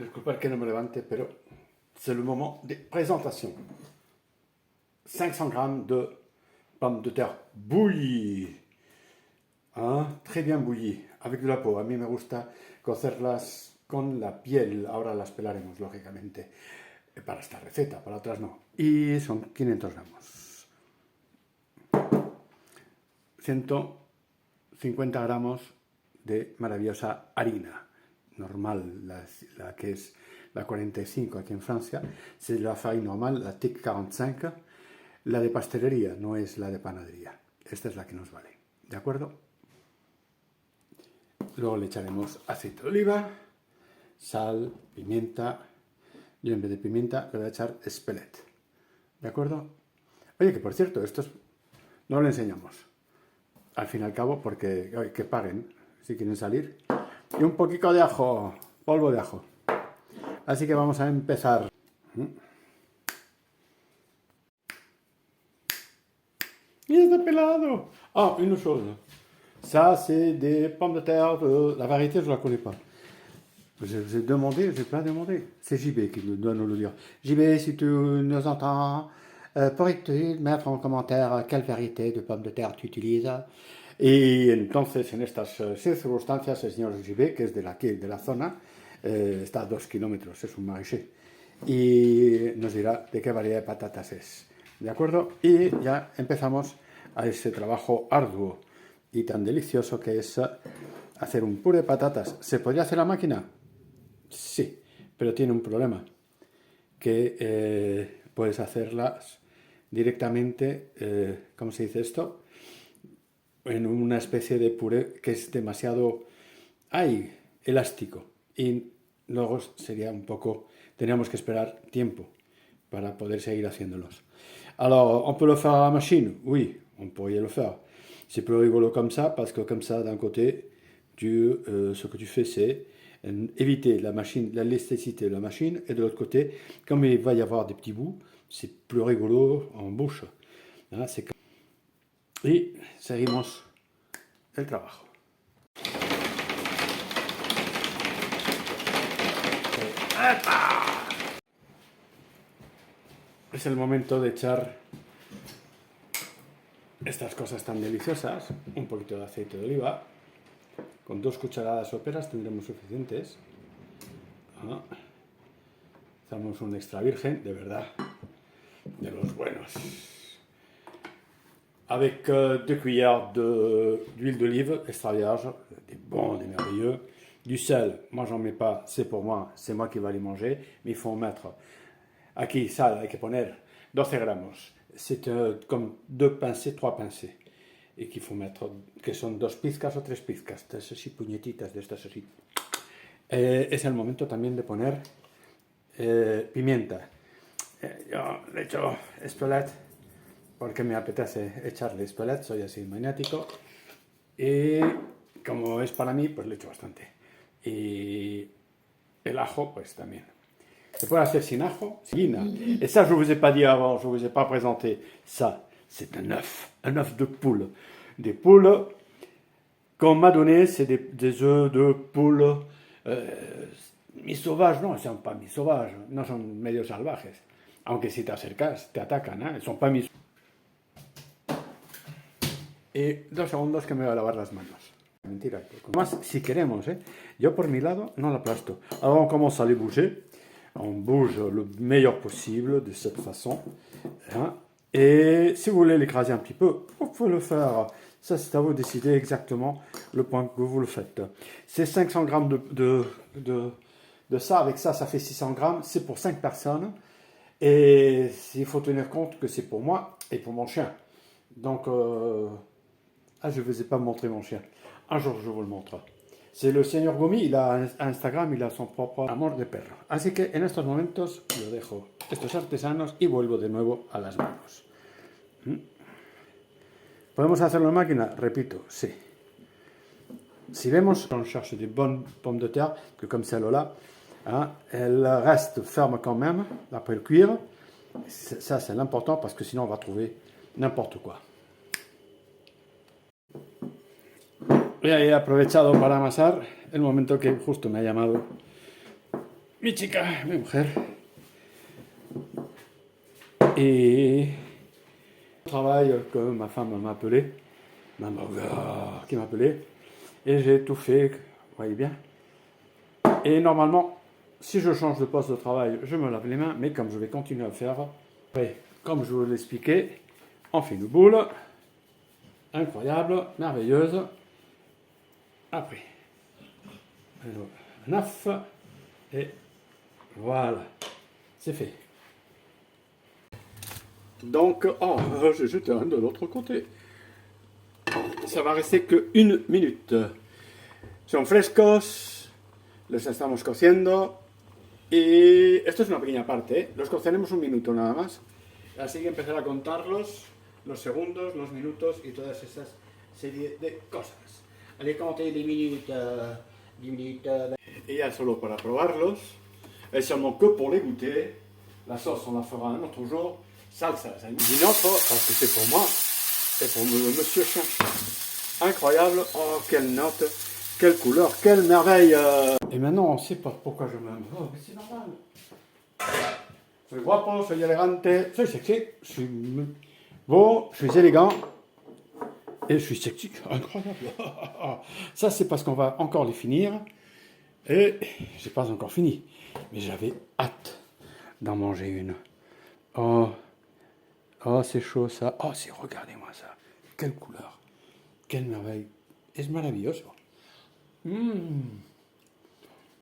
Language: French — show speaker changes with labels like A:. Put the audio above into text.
A: Disculpad que no me levante, pero c'est le moment de présentation. 500 grammes de pommes de terre bouillies, hein, très bien bouillies, avec de la peau. A mí me gusta cocerlas con la piel, ahora las pelaremos, lógicamente, para esta receta, para otras no. Y son 500 gramos. 150 gramos de maravillosa harina normal, la que es la 45 aquí en Francia, c'est la farine normale, la TIC 45, la de pastelería, no es la de panadería. Esta es la que nos vale, ¿de acuerdo? Luego le echaremos aceite de oliva, sal, pimienta. Yo en vez de pimienta le voy a echar espelette, ¿de acuerdo? Oye, que por cierto, estos no lo enseñamos, al fin y al cabo, porque oye, que paguen si quieren salir. Y un poquito de ajo, polvo de ajo. Así que vamos a empezar. Il est pelado. Ah, une chose. Ça, c'est des pommes de terre. La variété, je ne la connais pas. J'ai demandé, j'ai pas demandé. C'est JB qui doit nous le dire. JB, si tu nous entends, pourrais-tu mettre en commentaire quelle variété de pommes de terre tu utilises? Y entonces, en estas circunstancias, el señor JB, que es de aquí, de la zona, está a 2 kilómetros, es un maraîcher, y nos dirá de qué variedad de patatas es. ¿De acuerdo? Y ya empezamos a ese trabajo arduo y tan delicioso que es hacer un puré de patatas. ¿Se podría hacer a máquina? Sí, pero tiene un problema, que puedes hacerlas directamente, ¿cómo se dice esto? En una especie de puré que es demasiado elástico, y luego sería un poco, teníamos que esperar tiempo para poder seguir haciéndolos. Alors, on peut le faire à la machine? Oui, on pourrait le faire. C'est plus rigolo comme ça, parce que comme ça, d'un côté, ce que tu fais, c'est éviter la machine, l'élasticité de la machine, et de l'autre côté, comme il va y avoir des petits bouts, c'est plus rigolo en bouche. Hein, c'est... Y seguimos el trabajo. Es el momento de echar estas cosas tan deliciosas, un poquito de aceite de oliva, con 2 cucharadas soperas tendremos suficientes. Hacemos un extra virgen, de verdad, de los buenos. Avec 2 cuillères d'huile d'olive extra vierge, des bons, des merveilleux. Du sel, moi j'en mets pas, c'est pour moi, c'est moi qui vais les manger, mais il faut en mettre. Aquí sal, hay que poner 12 gramos. C'est comme 2 pincées, 3 pincées. Y qu'il faut mettre, que son 2 pizcas o 3 pizcas, estas así puñetitas de estas así. Es el momento también de poner pimienta. Yo le echo espelette porque me apetece echarle espelette, soy así maniático. Y como es para mí, pues le echo bastante. Y el ajo, pues también. Se puede hacer sin ajo, sin guina. Et ça, je ne vous ai pas dit avant, je ne vous ai pas présenté. Ça, c'est un œuf de poule. Des poules qu'on m'a donné, c'est des œufs de poule mi-sauvages. Non, ils ne sont pas mi-sauvages, no son medio salvajes. Aunque si te acercas, te atacan, ¿eh? Son pas mis. Y 2 segundos que me voy a lavar las manos. Mentira. Más si queremos, ¿eh? Yo por mi lado no la aplasto. Alors on commence à les bouger. On bouge le meilleur possible de cette façon. Hein? Et si vous voulez l'écraser un petit peu, vous pouvez le faire. Ça, c'est à vous de décider exactement le point que vous le faites. C'est 500 grammes de ça. Avec ça, ça fait 600 grammes. C'est pour 5 personnes. Et il faut tenir compte que c'est pour moi et pour mon chien. Donc, je ne vous ai pas montré mon chien. Un jour, je vous le montre. C'est le señor Gomi, il a Instagram, il a son propio amor de perro. Así que en estos momentos yo dejo estos artesanos y vuelvo de nuevo a las manos. ¿Podemos hacerlo en máquina? Repito, sí. Si vemos, on cherche des bonnes pommes de terre, que comme celle-là, hein, elles restent fermes quand même, après le cuire. Ça, c'est l'important, parce que sinon on va trouver n'importe quoi. Y he aprovechado para amasar el momento que justo me ha llamado mi chica, mi mujer. Et travail que ma femme m'a appelé, qui m'a appelé, et j'ai tout fait, vous voyez bien. Et normalement, si je change de poste de travail, je me lave les mains, mais comme je vais continuer à faire, après, comme je vous l'expliquais, on fait une boule, incroyable, merveilleuse. Après, un œuf, et voilà, c'est fait. Donc, oh, j'ai jeté un de l'autre côté. Ça va rester que 1 minute. Son frescos, los estamos cociendo. Y esto es una pequeña parte, ¿eh? Los coceremos 1 minuto nada más. Así que empezar a contarlos, los segundos, los minutos y todas esas serie de cosas. Allez compter les minutes, 10 minutes. Et ya solo para probarlos, et seulement que pour les goûter. La sauce, on la fera un autre jour. Salsa, c'est une autre, parce que c'est pour moi, et pour Monsieur Chien. Incroyable, oh quelle note, quelle couleur, quelle merveille. Et maintenant on ne sait pas pourquoi je m'aime. Oh mais c'est normal. Soy guapo, soy elegante, soy sexy, je suis beau, je suis élégant, et je suis sexy, incroyable. Ça c'est parce qu'on va encore les finir, et j'ai pas encore fini, mais j'avais hâte d'en manger une. Oh, oh c'est chaud ça, oh c'est, regardez-moi ça, quelle couleur, quelle merveille, es maravilloso.